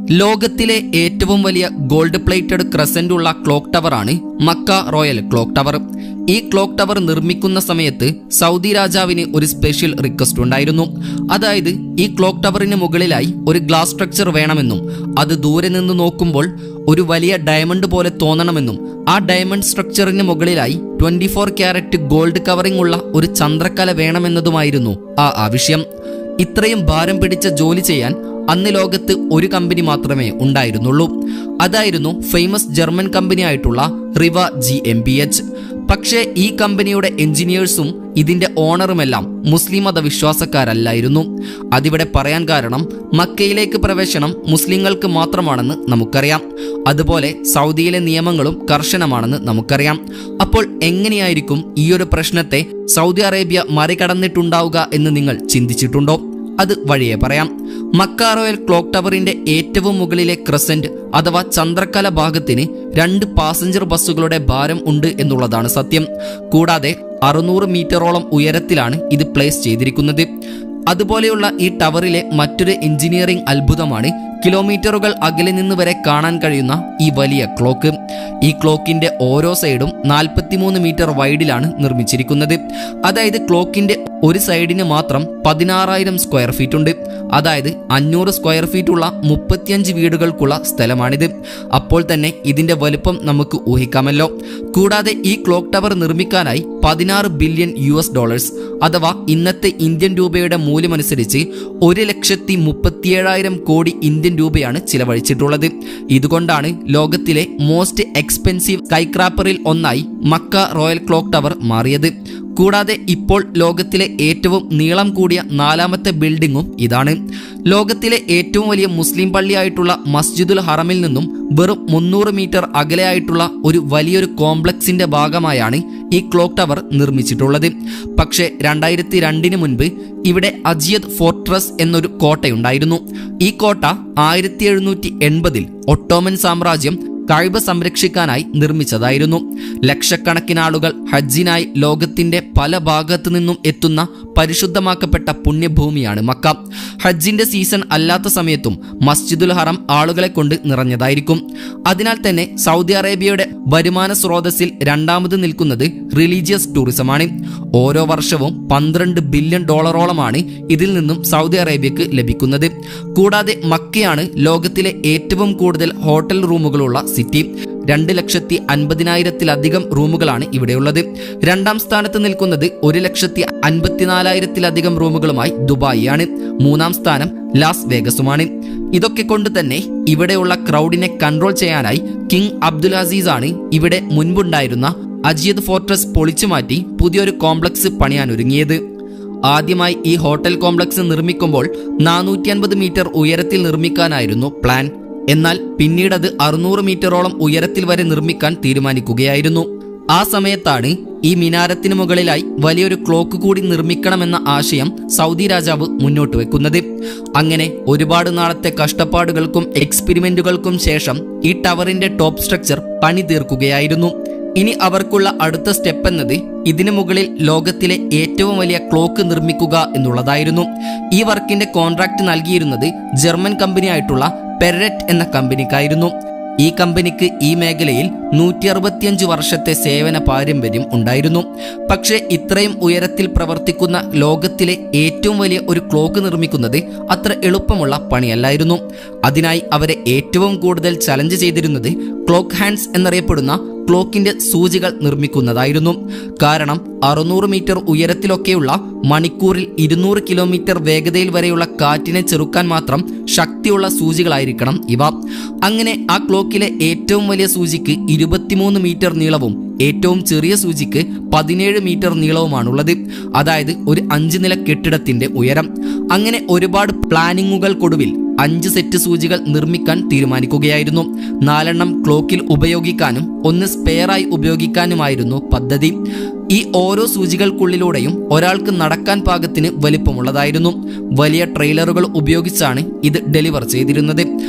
ലോകത്തിലെ ഏറ്റവും വലിയ ഗോൾഡ് പ്ലേറ്റഡ് ക്രസന്റ് ഉള്ള ക്ലോക്ക് ടവറാണ് മക്ക റോയൽ ക്ലോക്ക് ടവർ. ഈ ക്ലോക്ക് ടവർ നിർമ്മിക്കുന്ന സമയത്ത് സൗദി രാജാവിന് ഒരു സ്പെഷ്യൽ റിക്വസ്റ്റ് ഉണ്ടായിരുന്നു. അതായത് ഈ ക്ലോക്ക് ടവറിന് മുകളിലായി ഒരു ഗ്ലാസ് സ്ട്രക്ചർ വേണമെന്നും അത് ദൂരെ നിന്ന് നോക്കുമ്പോൾ ഒരു വലിയ ഡയമണ്ട് പോലെ തോന്നണമെന്നും ആ ഡയമണ്ട് സ്ട്രക്ചറിന് മുകളിലായി 24 ക്യാരറ്റ് ഗോൾഡ് കവറിംഗ് ഉള്ള ഒരു ചന്ദ്രക്കല വേണമെന്നതുമായിരുന്നു ആ ആവശ്യം. ഇത്രയും ഭാരം പിടിച്ച ജോലി ചെയ്യാൻ അന്ന് ലോകത്ത് ഒരു കമ്പനി മാത്രമേ ഉണ്ടായിരുന്നുള്ളൂ. അതായിരുന്നു ഫേമസ് ജർമ്മൻ കമ്പനി ആയിട്ടുള്ള റിവ GmbH. പക്ഷേ ഈ കമ്പനിയുടെ എഞ്ചിനീയേഴ്സും ഇതിന്റെ ഓണറുമെല്ലാം മുസ്ലിം മതവിശ്വാസക്കാരല്ലായിരുന്നു. അതിവിടെ പറയാൻ കാരണം മക്കയിലേക്ക് പ്രവേശനം മുസ്ലിങ്ങൾക്ക് മാത്രമാണെന്ന് നമുക്കറിയാം. അതുപോലെ സൗദിയിലെ നിയമങ്ങളും കർശനമാണെന്ന് നമുക്കറിയാം. അപ്പോൾ എങ്ങനെയായിരിക്കും ഈ ഒരു പ്രശ്നത്തെ സൗദി അറേബ്യ മറികടന്നിട്ടുണ്ടാവുക എന്ന് നിങ്ങൾ ചിന്തിച്ചിട്ടുണ്ടോ? അത് വഴിയെ പറയാം. മക്ക റോയൽ ക്ലോക്ക് ടവറിന്റെ ഏറ്റവും മുകളിലെ ക്രസന്റ് അഥവാ ചന്ദ്രക്കല ഭാഗത്തിന് 2 പാസഞ്ചർ ബസ്സുകളുടെ ഭാരം ഉണ്ട് എന്നുള്ളതാണ് സത്യം. കൂടാതെ 600 മീറ്ററോളം ഉയരത്തിലാണ് ഇത് പ്ലേസ് ചെയ്തിരിക്കുന്നത്. അതുപോലെയുള്ള ഈ ടവറിലെ മറ്റൊരു എഞ്ചിനീയറിംഗ് അത്ഭുതമാണ് കിലോമീറ്ററുകൾ അകലെ നിന്ന് വരെ കാണാൻ കഴിയുന്ന ഈ വലിയ ക്ലോക്ക്. ഈ ക്ലോക്കിന്റെ ഓരോ സൈഡും 43 മീറ്റർ വൈഡിലാണ് നിർമ്മിച്ചിരിക്കുന്നത്. അതായത് ക്ലോക്കിന്റെ ഒരു സൈഡിന് മാത്രം 16,000 സ്ക്വയർ ഫീറ്റ് ഉണ്ട്. അതായത് 500 സ്ക്വയർ ഫീറ്റ് ഉള്ള 35 വീടുകൾക്കുള്ള സ്ഥലമാണിത്. അപ്പോൾ തന്നെ ഇതിന്റെ വലുപ്പം നമുക്ക് ഊഹിക്കാമല്ലോ. കൂടാതെ ഈ ക്ലോക്ക് ടവർ നിർമ്മിക്കാനായി $16 ബില്യൺ അഥവാ ഇന്നത്തെ ഇന്ത്യൻ രൂപയുടെ മൂല്യമനുസരിച്ച് 1,37,000 കോടി ഇന്ത്യൻ രൂപയാണ് ചിലവഴിച്ചിട്ടുള്ളത്. ഇതുകൊണ്ടാണ് ലോകത്തിലെ മോസ്റ്റ് എക്സ്പെൻസീവ് സ്കൈക്രാപ്പറിൽ ഒന്നായി മക്ക റോയൽ ക്ലോക്ക് ടവർ മാറിയത്. കൂടാതെ ഇപ്പോൾ ലോകത്തിലെ ഏറ്റവും നീളം കൂടിയ 4ാമത്തെ ബിൽഡിങ്ങും ഇതാണ്. ലോകത്തിലെ ഏറ്റവും വലിയ മുസ്ലിം പള്ളിയായിട്ടുള്ള മസ്ജിദുൽ ഹറമിൽ നിന്നും വെറും 300 മീറ്റർ അകലെയായിട്ടുള്ള ഒരു വലിയൊരു കോംപ്ലക്സിന്റെ ഭാഗമായാണ് ഈ ക്ലോക്ക് ടവർ നിർമ്മിച്ചിട്ടുള്ളത്. പക്ഷേ 2002 മുൻപ് ഇവിടെ അജിയത് ഫോർട്രസ് എന്നൊരു കോട്ടയുണ്ടായിരുന്നു. ഈ കോട്ട 1780 ഒട്ടോമൻ സാമ്രാജ്യം കഅബ സംരക്ഷിക്കാനായി നിർമ്മിച്ചതായിരുന്നു. ലക്ഷക്കണക്കിന് ആളുകൾ ഹജ്ജിനായി ലോകത്തിന്റെ പല ഭാഗത്തു നിന്നും എത്തുന്ന പരിശുദ്ധമാക്കപ്പെട്ട പുണ്യഭൂമിയാണ് മക്ക. ഹജ്ജിന്റെ സീസൺ അല്ലാത്ത സമയത്തും മസ്ജിദുൽ ഹറം ആളുകളെ കൊണ്ട് നിറഞ്ഞതായിരിക്കും. അതിനാൽ തന്നെ സൗദി അറേബ്യയുടെ വരുമാന സ്രോതസ്സിൽ 2ാമത് നിൽക്കുന്നത് റിലീജിയസ് ടൂറിസമാണ്. ഓരോ വർഷവും $12 ബില്യൺ ഇതിൽ നിന്നും സൗദി അറേബ്യക്ക് ലഭിക്കുന്നത്. കൂടാതെ മക്കയാണ് ലോകത്തിലെ ഏറ്റവും കൂടുതൽ ഹോട്ടൽ റൂമുകളുള്ള സിറ്റി. 2,50,000-ലധികം റൂമുകളാണ് ഇവിടെയുള്ളത്. 2ാം സ്ഥാനത്ത് നിൽക്കുന്നത് 1,54,000-ലധികം റൂമുകളുമായി ദുബായിയാണ്. 3ാം സ്ഥാനം ലാസ് വേഗസുമാണ്. ഇതൊക്കെ കൊണ്ട് തന്നെ ഇവിടെയുള്ള ക്രൗഡിനെ കൺട്രോൾ ചെയ്യാനായി കിങ് അബ്ദുൽ അസീസ് ആണ് ഇവിടെ മുൻപുണ്ടായിരുന്ന അജിയത് ഫോർട്രസ് പൊളിച്ചുമാറ്റി പുതിയൊരു കോംപ്ലക്സ് പണിയാനൊരുങ്ങിയത്. ആദ്യമായി ഈ ഹോട്ടൽ കോംപ്ലക്സ് നിർമ്മിക്കുമ്പോൾ 450 മീറ്റർ ഉയരത്തിൽ നിർമ്മിക്കാനായിരുന്നു പ്ലാൻ. എന്നാൽ പിന്നീടത് 600 മീറ്ററോളം ഉയരത്തിൽ വരെ നിർമ്മിക്കാൻ തീരുമാനിക്കുകയായിരുന്നു. ആ സമയത്താണ് ഈ മിനാരത്തിന് മുകളിലായി വലിയൊരു ക്ലോക്ക് കൂടി നിർമ്മിക്കണമെന്ന ആശയം സൗദി രാജാവ് മുന്നോട്ട് വെക്കുന്നത്. അങ്ങനെ ഒരുപാട് നാളത്തെ കഷ്ടപ്പാടുകൾക്കും എക്സ്പെരിമെന്റുകൾക്കും ശേഷം ഈ ടവറിന്റെ ടോപ്പ് സ്ട്രക്ചർ പണി തീർക്കുകയായിരുന്നു. ഇനി അവർക്കുള്ള അടുത്ത സ്റ്റെപ്പ് എന്നത് ഇതിനു മുകളിൽ ലോകത്തിലെ ഏറ്റവും വലിയ ക്ലോക്ക് നിർമ്മിക്കുക എന്നുള്ളതായിരുന്നു. ഈ വർക്കിന്റെ കോൺട്രാക്ട് നൽകിയിരുന്നത് ജർമ്മൻ കമ്പനിയായിട്ടുള്ള പെരറ്റ് എന്ന കമ്പനിക്കായിരുന്നു. ഈ കമ്പനിക്ക് ഈ മേഖലയിൽ 165 വർഷത്തെ സേവന പാരമ്പര്യം ഉണ്ടായിരുന്നു. പക്ഷേ ഇത്രയും ഉയരത്തിൽ പ്രവർത്തിക്കുന്ന ലോകത്തിലെ ഏറ്റവും വലിയ ഒരു ക്ലോക്ക് നിർമ്മിക്കുന്നത് അത്ര എളുപ്പമുള്ള പണിയല്ലായിരുന്നു. അതിനായി അവരെ ഏറ്റവും കൂടുതൽ ചലഞ്ച് ചെയ്തിരുന്നത് ക്ലോക്ക് ഹാൻഡ്സ് എന്നറിയപ്പെടുന്ന ക്ലോക്കിന്റെ സൂചികൾ നിർമ്മിക്കുന്നതായിരുന്നു. കാരണം 600 മീറ്റർ ഉയരത്തിലൊക്കെയുള്ള മണിക്കൂറിൽ 200 കിലോമീറ്റർ വേഗതയിൽ വരെയുള്ള കാറ്റിനെ ചെറുക്കാൻ മാത്രം ശക്തിയുള്ള സൂചികളായിരിക്കണം ഇവ. അങ്ങനെ ആ ക്ലോക്കിലെ ഏറ്റവും വലിയ സൂചിക്ക് 23 മീറ്റർ നീളവും ഏറ്റവും ചെറിയ സൂചിക്ക് 17 മീറ്റർ നീളവുമാണുള്ളത്. അതായത് ഒരു 5 നില കെട്ടിടത്തിന്റെ ഉയരം. അങ്ങനെ ഒരുപാട് പ്ലാനിങ്ങുകൾക്കൊടുവിൽ 5 സെറ്റ് സൂചികൾ നിർമ്മിക്കാൻ തീരുമാനിക്കുകയായിരുന്നു. 4 ക്ലോക്കിൽ ഉപയോഗിക്കാനും 1 സ്പെയറായി ഉപയോഗിക്കാനുമായിരുന്നു പദ്ധതി. ഈ ഓരോ സൂചികൾക്കുള്ളിലൂടെയും ഒരാൾക്ക് നടക്കാൻ പാകത്തിന് വലിപ്പമുള്ളതായിരുന്നു. വലിയ ട്രെയിലറുകൾ ഉപയോഗിച്ചാണ് ഇത് ഡെലിവർ ചെയ്തിരുന്നത്.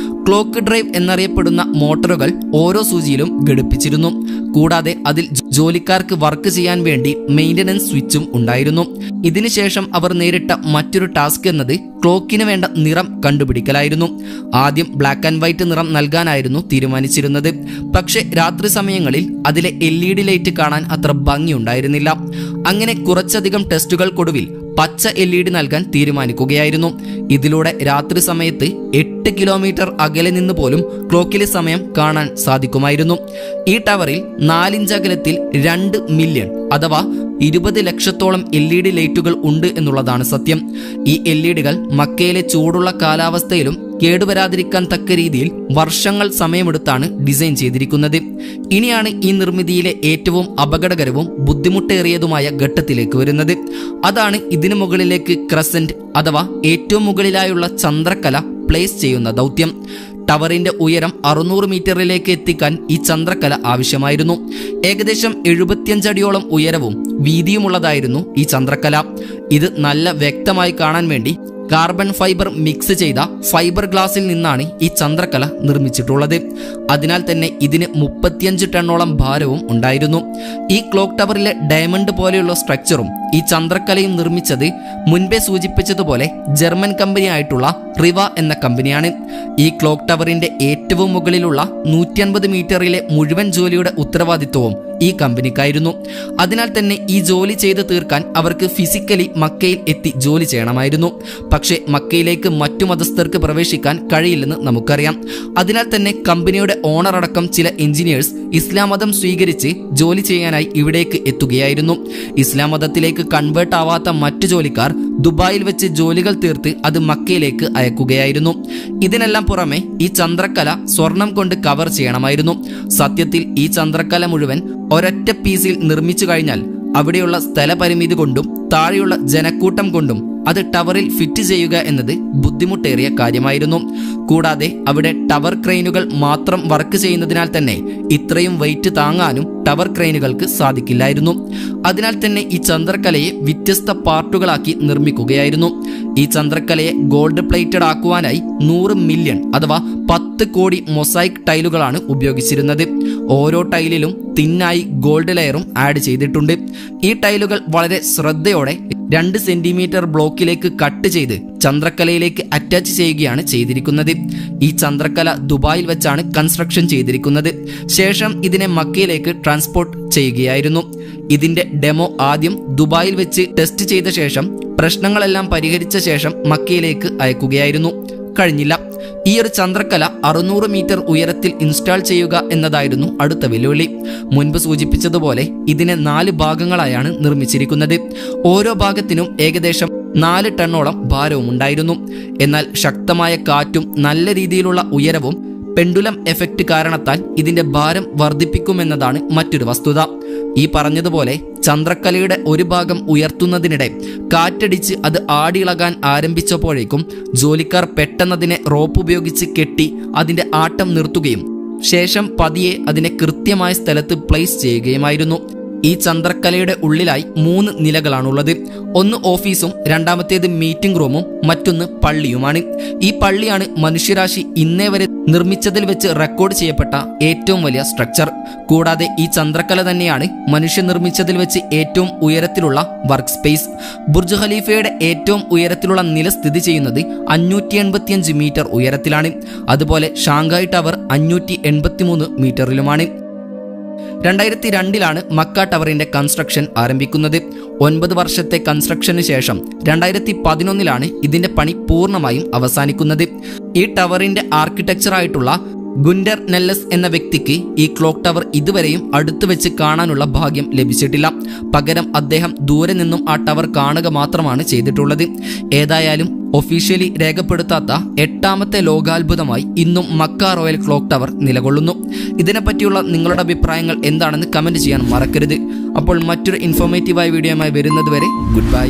ക്ലോക്ക് ഡ്രൈവ് എന്നറിയപ്പെടുന്ന മോട്ടോറുകൾ ഓരോ സൂചിയിലും ഘടിപ്പിച്ചിരുന്നു. കൂടാതെ അതിൽ ജോലിക്കാർക്ക് വർക്ക് ചെയ്യാൻ വേണ്ടി മെയിൻ്റനൻസ് സ്വിച്ചും ഉണ്ടായിരുന്നു. ഇതിനുശേഷം അവർ നേരിട്ട മറ്റൊരു ടാസ്ക് എന്നത് ക്ലോക്കിന് വേണ്ട നിറം കണ്ടുപിടിക്കലായിരുന്നു. ആദ്യം ബ്ലാക്ക് ആൻഡ് വൈറ്റ് നിറം നൽകാനായിരുന്നു തീരുമാനിച്ചിരുന്നത്. പക്ഷേ രാത്രി സമയങ്ങളിൽ അതിലെ LED ലൈറ്റ് കാണാൻ അത്ര ഭംഗിയുണ്ടായിരുന്നില്ല. അങ്ങനെ കുറച്ചധികം ടെസ്റ്റുകൾക്കൊടുവിൽ പച്ച LED നൽകാൻ തീരുമാനിക്കുകയായിരുന്നു. ഇതിലൂടെ രാത്രി സമയത്ത് 8 കിലോമീറ്റർ അകലെ നിന്ന് പോലും ക്ലോക്കിലെ സമയം കാണാൻ സാധിക്കുമായിരുന്നു. ഈ ടവറിൽ 4 ഇഞ്ച് അകലത്തിൽ 2 മില്യൺ അഥവാ 20 ലക്ഷത്തോളം LED ലൈറ്റുകൾ ഉണ്ട് എന്നുള്ളതാണ് സത്യം. ഈ LEDകൾ മക്കയിലെ ചൂടുള്ള കാലാവസ്ഥയിലും കേടുവരാതിരിക്കാൻ തക്ക രീതിയിൽ വർഷങ്ങൾ സമയമെടുത്താണ് ഡിസൈൻ ചെയ്തിരിക്കുന്നത്. ഇനിയാണ് ഈ നിർമ്മിതിയിലെ ഏറ്റവും അപകടകരവും ബുദ്ധിമുട്ടേറിയതുമായ ഘട്ടത്തിലേക്ക് വരുന്നത്. അതാണ് ഇതിനു മുകളിലേക്ക് ക്രസന്റ് അഥവാ ഏറ്റവും മുകളിലായുള്ള ചന്ദ്രക്കല പ്ലേസ് ചെയ്യുന്ന ദൗത്യം. ടവറിന്റെ ഉയരം 600 മീറ്ററിലേക്ക് എത്തിക്കാൻ ഈ ചന്ദ്രക്കല ആവശ്യമായിരുന്നു. ഏകദേശം 75 അടിയോളം ഉയരവും വീതിയുമുള്ളതായിരുന്നു ഈ ചന്ദ്രക്കല. ഇത് നല്ല വ്യക്തമായി കാണാൻ വേണ്ടി കാർബൺ ഫൈബർ മിക്സ് ചെയ്ത ഫൈബർ ഗ്ലാസിൽ നിന്നാണ് ഈ ചന്ദ്രക്കല നിർമ്മിച്ചിട്ടുള്ളത്. അതിനാൽ തന്നെ ഇതിന് 35 ടണ്ണോളം ഭാരവും ഉണ്ടായിരുന്നു. ഈ ക്ലോക്ക് ടവറിലെ ഡയമണ്ട് പോലെയുള്ള സ്ട്രക്ചറും ഈ ചന്ദ്രക്കലയും നിർമ്മിച്ചത് മുൻപേ സൂചിപ്പിച്ചതുപോലെ ജർമ്മൻ കമ്പനിയായിട്ടുള്ള റിവ എന്ന കമ്പനിയാണ്. ഈ ക്ലോക്ക് ടവറിന്റെ ഏറ്റവും മുകളിലുള്ള 150 മീറ്ററിലെ മുഴുവൻ ജോലിയുടെ ഉത്തരവാദിത്വവും ഈ കമ്പനിക്കായിരുന്നു. അതിനാൽ തന്നെ ഈ ജോലി ചെയ്ത് തീർക്കാൻ അവർക്ക് ഫിസിക്കലി മക്കയിൽ എത്തി ജോലി ചെയ്യണമായിരുന്നു. പക്ഷേ മക്കയിലേക്ക് മറ്റു മതസ്ഥർക്ക് പ്രവേശിക്കാൻ കഴിയില്ലെന്ന് നമുക്കറിയാം. അതിനാൽ തന്നെ കമ്പനിയുടെ ഓണർ അടക്കം ചില എഞ്ചിനീയേഴ്സ് ഇസ്ലാം മതം സ്വീകരിച്ച് ജോലി ചെയ്യാനായി ഇവിടേക്ക് എത്തുകയായിരുന്നു. ഇസ്ലാം മതത്തിലേക്ക് കൺവേർട്ട് ആവാത്ത മറ്റു ജോലിക്കാർ ദുബായിൽ വെച്ച് ജോലികൾ തീർത്ത് അത് മക്കയിലേക്ക് അയക്കുകയായിരുന്നു. ഇതിനെല്ലാം പുറമെ ഈ ചന്ദ്രക്കല സ്വർണം കൊണ്ട് കവർ ചെയ്യണമായിരുന്നു. സത്യത്തിൽ ഈ ചന്ദ്രക്കല മുഴുവൻ ഒരൊറ്റ പീസിൽ നിർമ്മിച്ചു കഴിഞ്ഞാൽ അവിടെയുള്ള സ്ഥലപരിമിതി കൊണ്ടും താഴെയുള്ള ജനക്കൂട്ടം കൊണ്ടും അത് ടവറിൽ ഫിറ്റ് ചെയ്യുക എന്നത് ബുദ്ധിമുട്ടേറിയ കാര്യമായിരുന്നു. കൂടാതെ അവിടെ ടവർ ക്രെയിനുകൾ മാത്രം വർക്ക് ചെയ്യുന്നതിനാൽ തന്നെ ഇത്രയും വെയിറ്റ് താങ്ങാനും ടവർ ക്രെയിനുകൾക്ക് സാധിക്കില്ലായിരുന്നു. അതിനാൽ തന്നെ ഈ ചന്ദ്രക്കലയെ വ്യത്യസ്ത പാർട്ടുകളാക്കി നിർമ്മിക്കുകയായിരുന്നു. ഈ ചന്ദ്രക്കലയെ ഗോൾഡ് പ്ലേറ്റഡ് ആക്കുവാനായി 100 മില്യൺ അഥവാ 10 കോടി മൊസൈക്ക് ടൈലുകളാണ് ഉപയോഗിച്ചിരുന്നത്. ഓരോ ടൈലിലും തിന്നായി ഗോൾഡ് ലെയറും ആഡ് ചെയ്തിട്ടുണ്ട്. ഈ ടൈലുകൾ വളരെ ശ്രദ്ധയോടെ 2 സെന്റിമീറ്റർ ബ്ലോക്കിലേക്ക് കട്ട് ചെയ്ത് ചന്ദ്രക്കലയിലേക്ക് അറ്റാച്ച് ചെയ്യുകയാണ് ചെയ്തിരിക്കുന്നത്. ഈ ചന്ദ്രക്കല ദുബായിൽ വെച്ചാണ് കൺസ്ട്രക്ഷൻ ചെയ്തിരിക്കുന്നത്. ശേഷം ഇതിനെ മക്കയിലേക്ക് ട്രാൻസ്പോർട്ട് ചെയ്യുകയായിരുന്നു. ഇതിന്റെ ഡെമോ ആദ്യം ദുബായിൽ വെച്ച് ടെസ്റ്റ് ചെയ്ത ശേഷം പ്രശ്നങ്ങളെല്ലാം പരിഹരിച്ച ശേഷം മക്കയിലേക്ക് അയക്കുകയായിരുന്നു. കഴിഞ്ഞില്ല. ഈ ഒരു ചന്ദ്രക്കല 600 മീറ്റർ ഉയരത്തിൽ ഇൻസ്റ്റാൾ ചെയ്യുക എന്നതായിരുന്നു അടുത്ത വെല്ലുവിളി. മുൻപ് സൂചിപ്പിച്ചതുപോലെ ഇതിനെ 4 ഭാഗങ്ങളായാണ് നിർമ്മിച്ചിരിക്കുന്നത്. ഓരോ ഭാഗത്തിനും ഏകദേശം 4 ടണ്ണോളം ഭാരവും ഉണ്ടായിരുന്നു. എന്നാൽ ശക്തമായ കാറ്റും നല്ല രീതിയിലുള്ള ഉയരവും പെൻഡുലം എഫക്റ്റ് കാരണത്താൽ ഇതിന്റെ ഭാരം വർദ്ധിപ്പിക്കുമെന്നതാണ് മറ്റൊരു വസ്തുത. ഈ പറഞ്ഞതുപോലെ ചന്ദ്രക്കലയുടെ ഒരു ഭാഗം ഉയർത്തുന്നതിനിടെ കാറ്റടിച്ച് അത് ആടിയിളകാൻ ആരംഭിച്ചപ്പോഴേക്കും ജോലിക്കാർ പെട്ടെന്നതിനെ റോപ്പ് ഉപയോഗിച്ച് കെട്ടി അതിന്റെ ആട്ടം നിർത്തുകയും ശേഷം പതിയെ അതിനെ കൃത്യമായ സ്ഥലത്ത് പ്ലേസ് ചെയ്യുകയുമായിരുന്നു. ഈ ചന്ദ്രക്കലയുടെ ഉള്ളിലായി 3 നിലകളാണുള്ളത്. ഒന്ന് ഓഫീസും, രണ്ടാമത്തേത് മീറ്റിംഗ് റൂമും, മറ്റൊന്ന് പള്ളിയുമാണ്. ഈ പള്ളിയാണ് മനുഷ്യരാശി ഇന്നേ വരെ നിർമ്മിച്ചതിൽ വെച്ച് റെക്കോർഡ് ചെയ്യപ്പെട്ട ഏറ്റവും വലിയ സ്ട്രക്ചർ. കൂടാതെ ഈ ചന്ദ്രക്കല തന്നെയാണ് മനുഷ്യ നിർമ്മിച്ചതിൽ വെച്ച് ഏറ്റവും ഉയരത്തിലുള്ള വർക്ക് സ്പേസ്. ബുർജ് ഖലീഫയുടെ ഏറ്റവും ഉയരത്തിലുള്ള നില സ്ഥിതി ചെയ്യുന്നത് 585 മീറ്റർ ഉയരത്തിലാണ്. അതുപോലെ ഷാങ്ഹായ് ടവർ 583 മീറ്ററിലുമാണ്. 2002 മക്ക ടവറിന്റെ കൺസ്ട്രക്ഷൻ ആരംഭിക്കുന്നത്. 9 വർഷത്തെ കൺസ്ട്രക്ഷന് ശേഷം 2011 ഇതിന്റെ പണി പൂർണ്ണമായും അവസാനിക്കുന്നത്. ഈ ടവറിന്റെ ആർക്കിടെക്ചറായിട്ടുള്ള ഗുൻഡർ നെല്ലസ് എന്ന വ്യക്തിക്ക് ഈ ക്ലോക്ക് ടവർ ഇതുവരെയും അടുത്ത് വെച്ച് കാണാനുള്ള ഭാഗ്യം ലഭിച്ചിട്ടില്ല. പകരം അദ്ദേഹം ദൂരെ നിന്നും ആ ടവർ കാണുക മാത്രമാണ് ചെയ്തിട്ടുള്ളത്. ഏതായാലും ഒഫീഷ്യലി രേഖപ്പെടുത്താത്ത 8ാമത്തെ ലോകാത്ഭുതമായി ഇന്നും മക്ക റോയൽ ക്ലോക്ക് ടവർ നിലകൊള്ളുന്നു. ഇതിനെപ്പറ്റിയുള്ള നിങ്ങളുടെ അഭിപ്രായങ്ങൾ എന്താണെന്ന് കമന്റ് ചെയ്യാൻ മറക്കരുത്. അപ്പോൾ മറ്റൊരു ഇൻഫോർമേറ്റീവായ വീഡിയോയുമായി വരുന്നത് വരെ ഗുഡ് ബൈ.